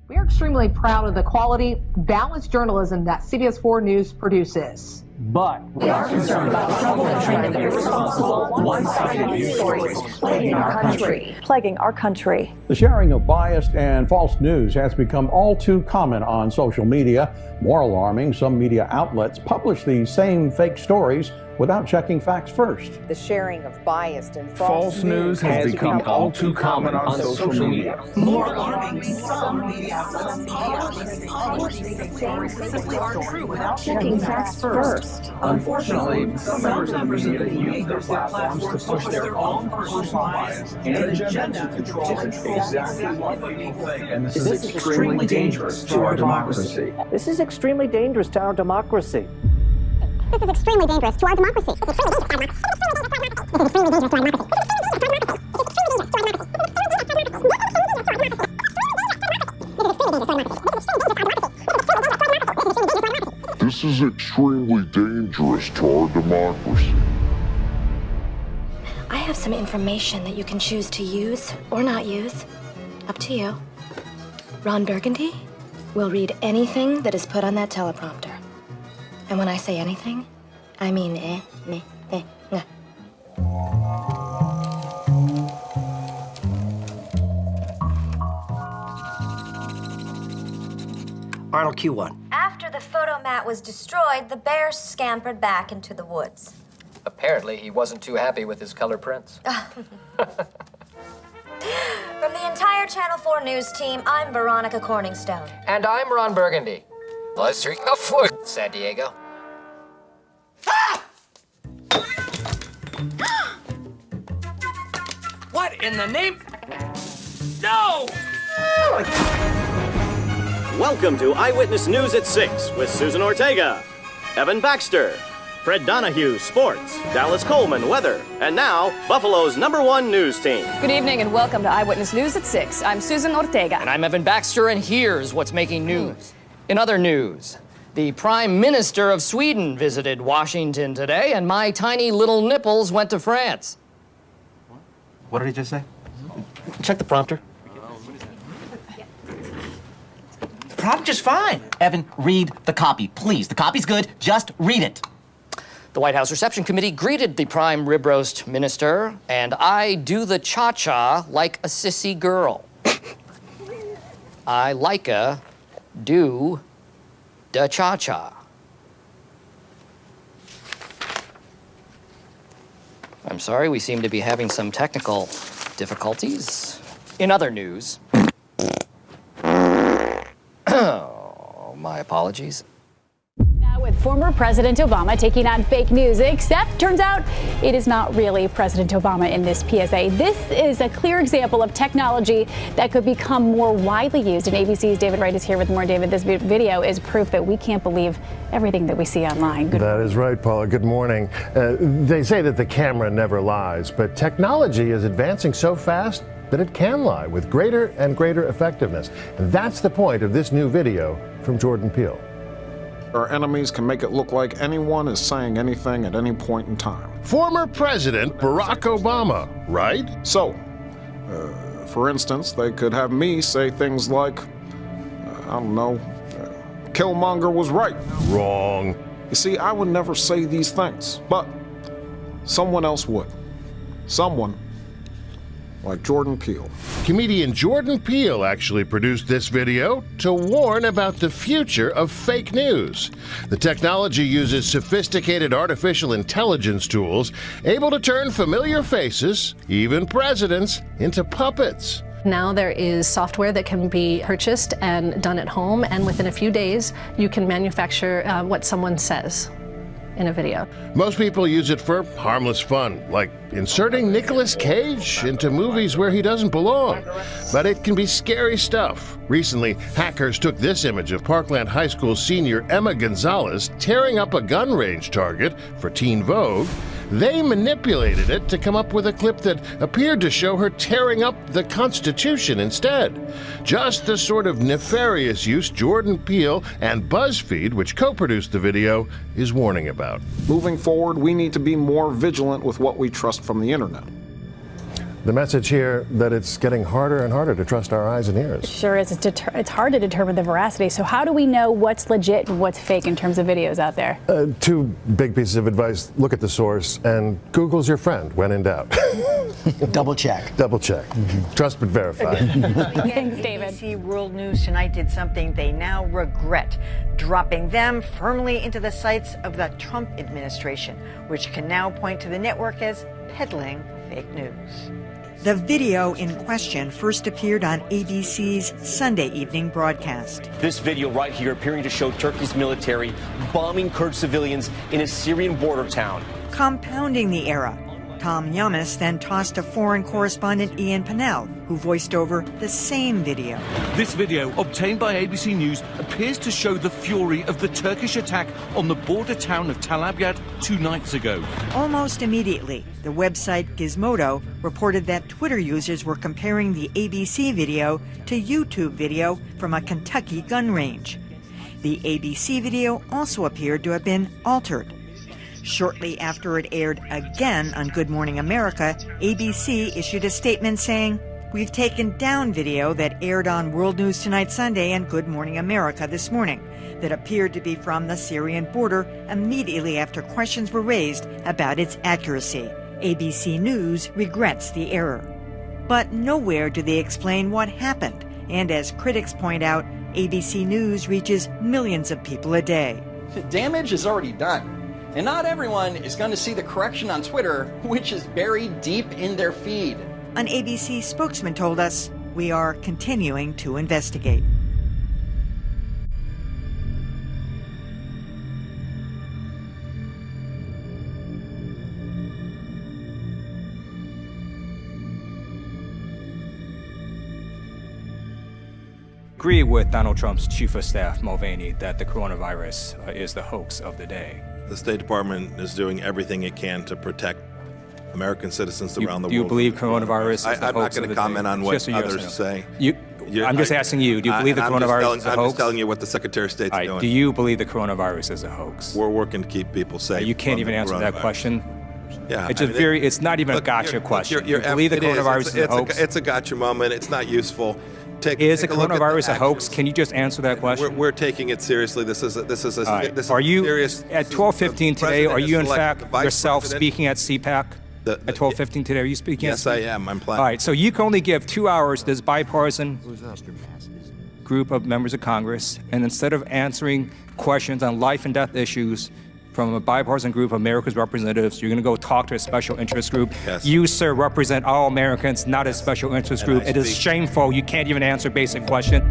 We are extremely proud of the quality, balanced journalism that CBS 4 News produces. But we are concerned about the trouble and trend of irresponsible, one-sided news stories plaguing our country. The sharing of biased and false news has become all too common on social media. More alarming, some media outlets publish these same fake stories without checking facts first. The sharing of biased and false news has become all too common on social media. More alarming, some media outlets publish these stories simply aren't true without checking facts first. Unfortunately, some members of the media use their platforms to push their own personal bias and agenda to control exactly what they think. And this is extremely dangerous to our democracy. this is extremely dangerous to our democracy. This is extremely dangerous to our democracy. This is extremely dangerous to our democracy. This is extremely dangerous to our democracy. I have some information that you can choose to use or not use. Up to you. Ron Burgundy will read anything that is put on that teleprompter. And when I say anything, I mean nah. Arnold Q1. After the photomat was destroyed, the bear scampered back into the woods. Apparently, he wasn't too happy with his color prints. From the entire Channel 4 News team, I'm Veronica Corningstone. And I'm Ron Burgundy. Let's see for San Diego. What in the name? No! Welcome to Eyewitness News at 6 with Susan Ortega, Evan Baxter, Fred Donahue, Sports, Dallas Coleman, Weather, and now, Buffalo's #1 news team. Good evening and welcome to Eyewitness News at 6. I'm Susan Ortega. And I'm Evan Baxter, and here's what's making news. In other news, the Prime Minister of Sweden visited Washington today, and my tiny little nipples went to France. What did he just say? Check the prompter. The prompter's fine. Evan, read the copy, please. The copy's good. Just read it. The White House Reception Committee greeted the Prime Rib Roast Minister, and I do the cha-cha like a sissy girl. I like-a do the cha-cha. I'm sorry, we seem to be having some technical difficulties. In other news... Oh, my apologies. Now with former President Obama taking on fake news, except turns out it is not really President Obama in this PSA. This is a clear example of technology that could become more widely used. And ABC's David Wright is here with more. David, this video is proof that we can't believe everything that we see online. That is right, Paula. Good morning. They say that the camera never lies, but technology is advancing so fast that it can lie with greater and greater effectiveness. And that's the point of this new video from Jordan Peele. Our enemies can make it look like anyone is saying anything at any point in time. Former President Barack Obama, right? So, for instance, they could have me say things like, I don't know, Killmonger was right. Wrong. You see, I would never say these things, but someone else would. Someone like Jordan Peele. Comedian Jordan Peele actually produced this video to warn about the future of fake news. The technology uses sophisticated artificial intelligence tools able to turn familiar faces, even presidents, into puppets. Now there is software that can be purchased and done at home, and within a few days you can manufacture what someone says in a video. Most people use it for harmless fun, like inserting Nicolas Cage into movies where he doesn't belong. But it can be scary stuff. Recently, hackers took this image of Parkland High School senior Emma Gonzalez tearing up a gun range target for Teen Vogue. They manipulated it to come up with a clip that appeared to show her tearing up the Constitution instead. Just the sort of nefarious use Jordan Peele and BuzzFeed, which co-produced the video, is warning about. Moving forward, we need to be more vigilant with what we trust from the internet. The message here that it's getting harder and harder to trust our eyes and ears. It sure is. It's hard to determine the veracity. So how do we know what's legit and what's fake in terms of videos out there? Two big pieces of advice. Look at the source, and Google's your friend when in doubt. Double check. Double check. Trust but verify. Thanks, David. ABC World News Tonight did something they now regret, dropping them firmly into the sights of the Trump administration, which can now point to the network as peddling fake news. The video in question first appeared on ABC's Sunday evening broadcast. This video right here appearing to show Turkey's military bombing Kurd civilians in a Syrian border town. Compounding the error, Tom Yamas then tossed to foreign correspondent Ian Pannell, who voiced over the same video. This video, obtained by ABC News, appears to show the fury of the Turkish attack on the border town of Tal Abyad 2 nights ago. Almost immediately, the website Gizmodo reported that Twitter users were comparing the ABC video to YouTube video from a Kentucky gun range. The ABC video also appeared to have been altered. Shortly after it aired again on Good Morning America, ABC issued a statement saying, "We've taken down video that aired on World News Tonight Sunday and Good Morning America this morning that appeared to be from the Syrian border immediately after questions were raised about its accuracy." ABC News regrets the error. But nowhere do they explain what happened. And as critics point out, ABC News reaches millions of people a day. The damage is already done. And not everyone is going to see the correction on Twitter, which is buried deep in their feed. An ABC spokesman told us, "We are continuing to investigate." Agree with Donald Trump's chief of staff, Mulvaney, that the coronavirus is the hoax of the day. The State Department is doing everything it can to protect American citizens around the world. Do you believe coronavirus is the hoax? I'm not going to comment on what others say. I'm just asking you, do you believe the coronavirus is a hoax? I'm just telling you what the Secretary of State's doing. Do you believe the coronavirus is a hoax? We're working to keep people safe. You can't even answer that question. Yeah, it's it's not even a gotcha question. You believe the coronavirus is a hoax? It's a gotcha moment. It's not useful. Is the coronavirus a hoax? Can you just answer that question? We're taking it seriously. This is Are you serious. At 12:15 today? Are you in fact yourself speaking at CPAC? At 12:15 today, are you speaking? Yes, I am. I'm planning. All right. So you can only give 2 hours to this bipartisan group of members of Congress, and instead of answering questions on life and death issues from a bipartisan group of America's representatives, you're going to go talk to a special interest group. Yes. You, sir, represent all Americans, not a special interest group. It is shameful. You can't even answer basic questions.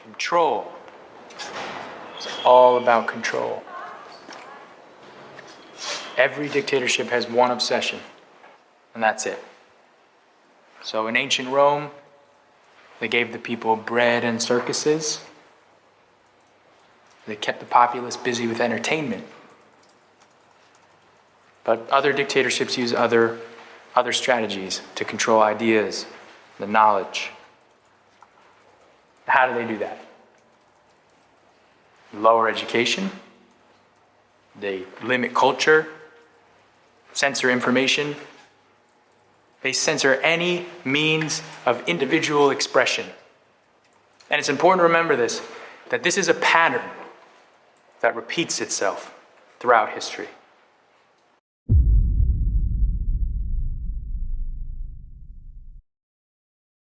Control. It's all about control. Every dictatorship has one obsession, and that's it. So in ancient Rome, they gave the people bread and circuses. They kept the populace busy with entertainment. But other dictatorships use other strategies to control ideas, the knowledge. How do they do that? lower education, they limit culture, censor information, they censor any means of individual expression. And it's important to remember this, that this is a pattern that repeats itself throughout history.